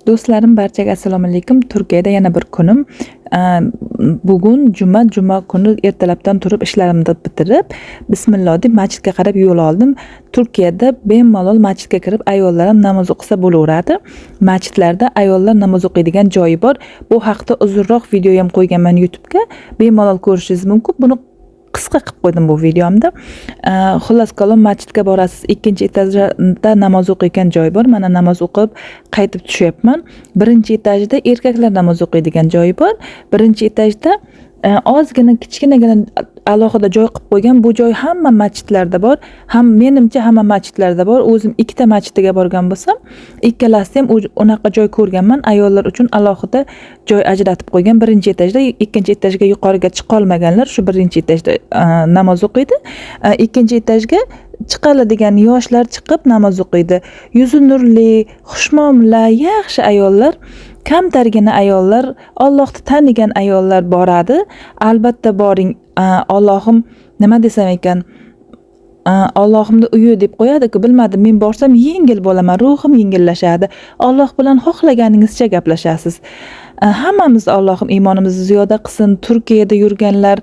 Do'stlarim, barchaga assalomu alaykum. Turkiyada yana bir kunim. Bugun juma kuni ertalabdan turib ishlarimni bitirib, bismillah deb masjidga qarab yo'l oldim. Turkiyada bemalol masjidga kirib ayollar ham namoz o'qisa bo'laveradi. Masjidlarda ayollar namoz o'qiydigan joyi bor. Bu haqda uzunroq video ham qo'yganman YouTube'ga. Bemalol ko'rishingiz mumkin. Buni qisqa qilib qo'ydim bu videomda. Xullas kalom, masjidga borasiz, ikkinchi etajda namoz o'qiydigan joy bor. Mana namoz o'qib qaytib tushyapman. Birinchi etajda erkaklar namoz o'qiydigan joyi bor. Birinchi etajda ozgina kichkinagina alohida joy qilib qo'ygan. Bu joy hamma masjidlarda bor. Menimcha hamma masjidlarda bor. O'zim ikkita masjidga borgan bo'lsam, ikkalasida ham unaqa joy ko'rganman. Ayollar uchun alohida joy ajratib qo'ygan. Birinchi etajda, ikkinchi etajga yuqoriga chiqa olmaganlar shu birinchi etajda namoz o'qiydi. Ikkinchi etajga chiqadigan yoshlar chiqib namoz o'qiydi. Yuzi nurli, xushmuomala, yaxshi ayollar, kamtargina ayollar, Allohni tanigan ayollar boradi. Albatta boring. Allohim nima desam ekan, Allohimni uyi deb qo'yadi-ku, bilmadim, men borsam yengil bo'laman, ruhim yengillashadi. Alloh bilan xohlaganingizcha gaplashasiz. Hammamiz Allohim iymonimizni ziyoda qilsin. Turkiyada yurganlar,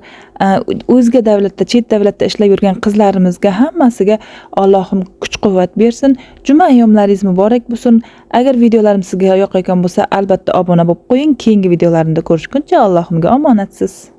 o'zga davlatda, chet davlatda ishlab yurgan qizlarimizga hammasiga Allohim kuch-quvvat bersin. Juma ayyomlaringiz muborak bo'lsin. Agar videolarim sizga yoqayotgan bo'lsa, albatta obuna bo'lib qo'ying. Keyingi videolarimda ko'rishguncha Allohimga omonatsiz.